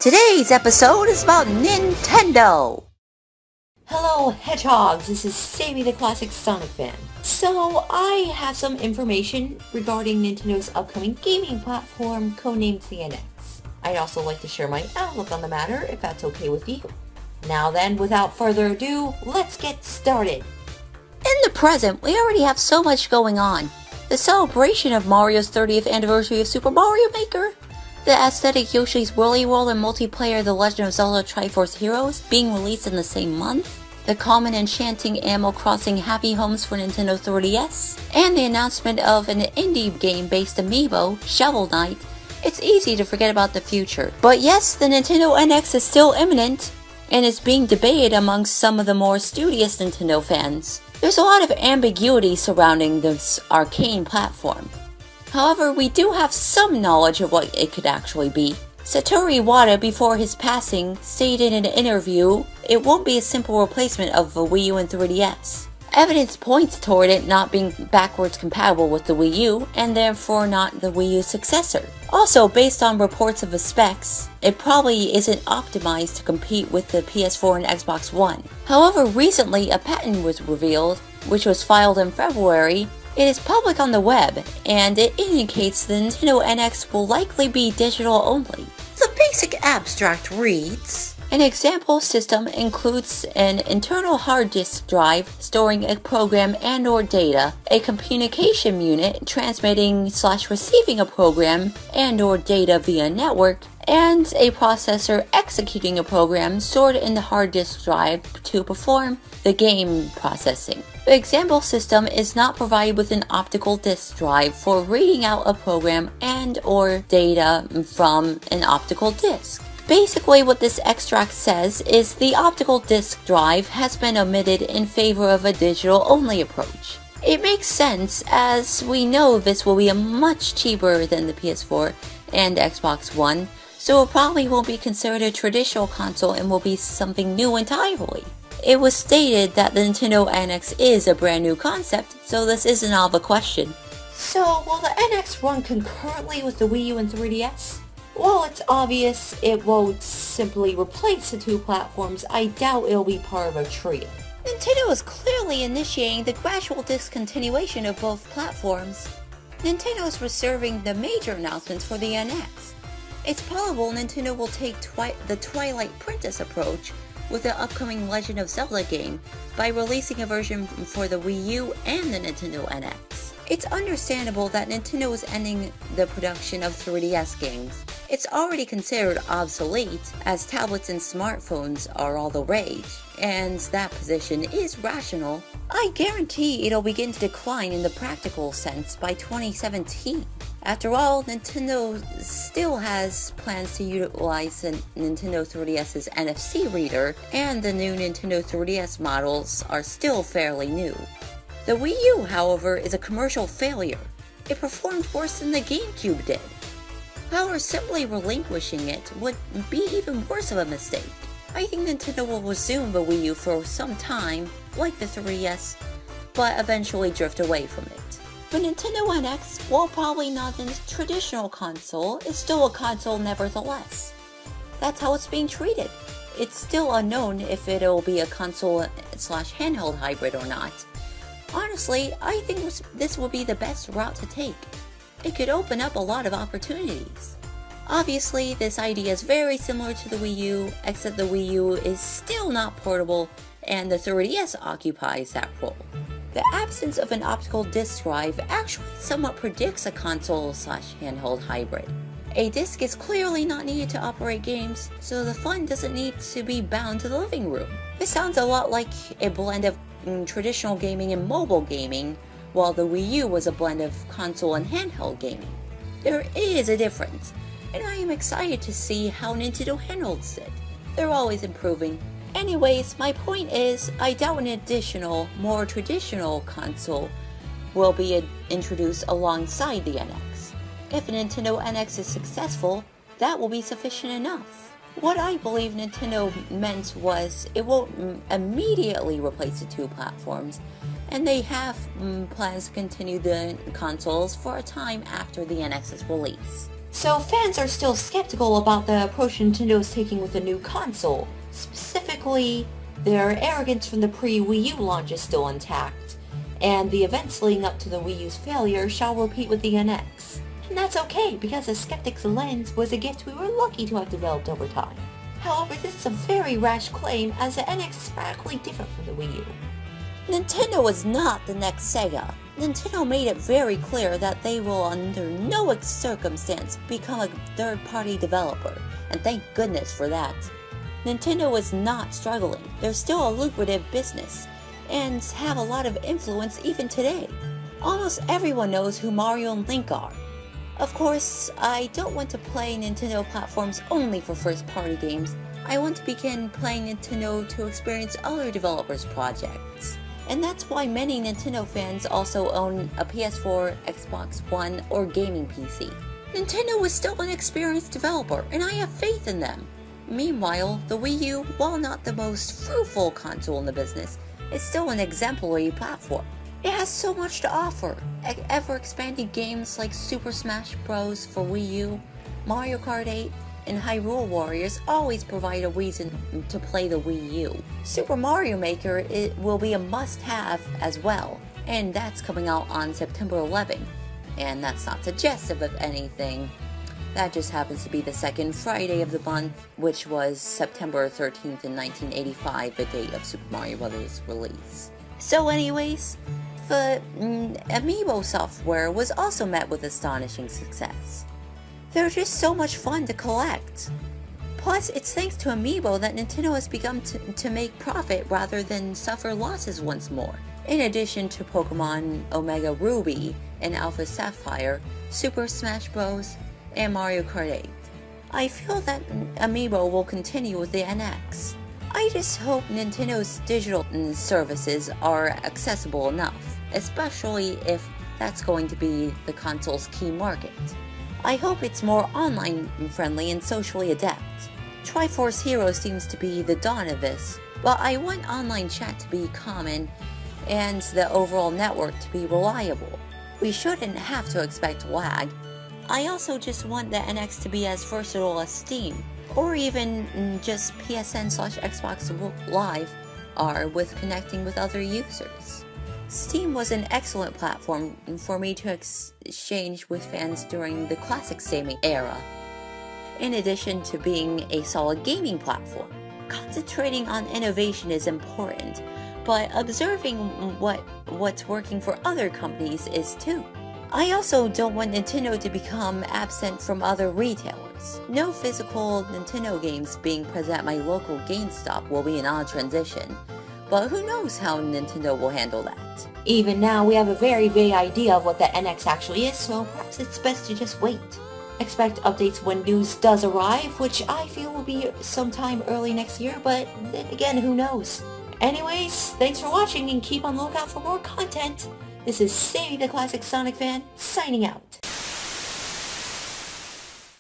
Today's episode is about Nintendo. Hello Hedgehogs, this is Sammy the Classic Sonic fan. So I have some information regarding Nintendo's upcoming gaming platform codenamed the NX. I'd also like to share my outlook on the matter if that's okay with you. Now then, without further ado, let's get started. In the present, we already have so much going on. The celebration of Mario's 30th anniversary of Super Mario Maker, the aesthetic Yoshi's Woolly World and multiplayer The Legend of Zelda Triforce Heroes being released in the same month, the common enchanting Animal Crossing Happy Homes for Nintendo 3DS, and the announcement of an indie game-based amiibo, Shovel Knight. It's easy to forget about the future. But yes, the Nintendo NX is still imminent, and is being debated amongst some of the more studious Nintendo fans. There's a lot of ambiguity surrounding this arcane platform. However, we do have some knowledge of what it could actually be. Satoru Iwata, before his passing, stated in an interview it won't be a simple replacement of the Wii U and 3DS. Evidence points toward it not being backwards compatible with the Wii U, and therefore not the Wii U's successor. Also, based on reports of the specs, it probably isn't optimized to compete with the PS4 and Xbox One. However, recently a patent was revealed, which was filed in February. It is public on the web, and it indicates the Nintendo NX will likely be digital only. The basic abstract reads: an example system includes an internal hard disk drive storing a program and/or data, a communication unit transmitting/receiving a program and/or data via network, and a processor executing a program stored in the hard disk drive to perform the game processing. The example system is not provided with an optical disk drive for reading out a program and/or data from an optical disk. Basically, what this extract says is the optical disk drive has been omitted in favor of a digital-only approach. It makes sense, as we know this will be much cheaper than the PS4 and Xbox One, so it probably won't be considered a traditional console and will be something new entirely. It was stated that the Nintendo NX is a brand new concept, so this isn't out of a question. So, will the NX run concurrently with the Wii U and 3DS? While it's obvious it won't simply replace the two platforms, I doubt it'll be part of a trio. Nintendo is clearly initiating the gradual discontinuation of both platforms. Nintendo is reserving the major announcements for the NX. It's probable Nintendo will take the Twilight Princess approach with the upcoming Legend of Zelda game by releasing a version for the Wii U and the Nintendo NX. It's understandable that Nintendo is ending the production of 3DS games. It's already considered obsolete, as tablets and smartphones are all the rage, and that position is rational. I guarantee it'll begin to decline in the practical sense by 2017. After all, Nintendo still has plans to utilize the Nintendo 3DS's NFC reader, and the new Nintendo 3DS models are still fairly new. The Wii U, however, is a commercial failure. It performed worse than the GameCube did. However, simply relinquishing it would be even worse of a mistake. I think Nintendo will resume the Wii U for some time, like the 3DS, but eventually drift away from it. The Nintendo NX, while probably not a traditional console, is still a console nevertheless. That's how it's being treated. It's still unknown if it'll be a console/handheld hybrid or not. Honestly, I think this will be the best route to take. It could open up a lot of opportunities. Obviously, this idea is very similar to the Wii U, except the Wii U is still not portable, and the 3DS occupies that role. The absence of an optical disc drive actually somewhat predicts a console/handheld hybrid. A disc is clearly not needed to operate games, so the fun doesn't need to be bound to the living room. This sounds a lot like a blend of traditional gaming and mobile gaming, while the Wii U was a blend of console and handheld gaming. There is a difference, and I am excited to see how Nintendo handles it. They're always improving. Anyways, my point is, I doubt an additional, more traditional console will be introduced alongside the NX. If a Nintendo NX is successful, that will be sufficient enough. What I believe Nintendo meant was it won't immediately replace the two platforms, and they have plans to continue the consoles for a time after the NX's release. So fans are still skeptical about the approach Nintendo is taking with the new console. Specifically, their arrogance from the pre-Wii U launch is still intact, and the events leading up to the Wii U's failure shall repeat with the NX. And that's okay, because the skeptic's lens was a gift we were lucky to have developed over time. However, this is a very rash claim, as the NX is radically different from the Wii U. Nintendo is not the next Sega. Nintendo made it very clear that they will under no circumstance become a third-party developer, and thank goodness for that. Nintendo is not struggling. They're still a lucrative business, and have a lot of influence even today. Almost everyone knows who Mario and Link are. Of course, I don't want to play Nintendo platforms only for first-party games. I want to begin playing Nintendo to experience other developers' projects. And that's why many Nintendo fans also own a PS4, Xbox One, or gaming PC. Nintendo is still an experienced developer, and I have faith in them. Meanwhile, the Wii U, while not the most fruitful console in the business, is still an exemplary platform. It has so much to offer. Ever-expanding games like Super Smash Bros. For Wii U, Mario Kart 8, and Hyrule Warriors always provide a reason to play the Wii U. Super Mario Maker will be a must-have as well, and that's coming out on September 11th. And that's not suggestive of anything. That just happens to be the second Friday of the month, which was September 13th in 1985, the date of Super Mario Bros. Release. So anyways, the Amiibo software was also met with astonishing success. They're just so much fun to collect. Plus, it's thanks to Amiibo that Nintendo has begun to make profit rather than suffer losses once more. In addition to Pokemon Omega Ruby and Alpha Sapphire, Super Smash Bros., and Mario Kart 8. I feel that Amiibo will continue with the NX. I just hope Nintendo's digital services are accessible enough, especially if that's going to be the console's key market. I hope it's more online friendly and socially adept. Triforce Heroes seems to be the dawn of this, but I want online chat to be common and the overall network to be reliable. We shouldn't have to expect lag. I also just want the NX to be as versatile as Steam, or even just PSN/Xbox Live are with connecting with other users. Steam was an excellent platform for me to exchange with fans during the classic Sega era, in addition to being a solid gaming platform. Concentrating on innovation is important, but observing what's working for other companies is too. I also don't want Nintendo to become absent from other retailers. No physical Nintendo games being present at my local GameStop will be an odd transition, but who knows how Nintendo will handle that. Even now, we have a very vague idea of what the NX actually is, so perhaps it's best to just wait. Expect updates when news does arrive, which I feel will be sometime early next year, but then again, who knows. Anyways, thanks for watching and keep on lookout for more content. This is Sammy the Classic Sonic Fan, signing out.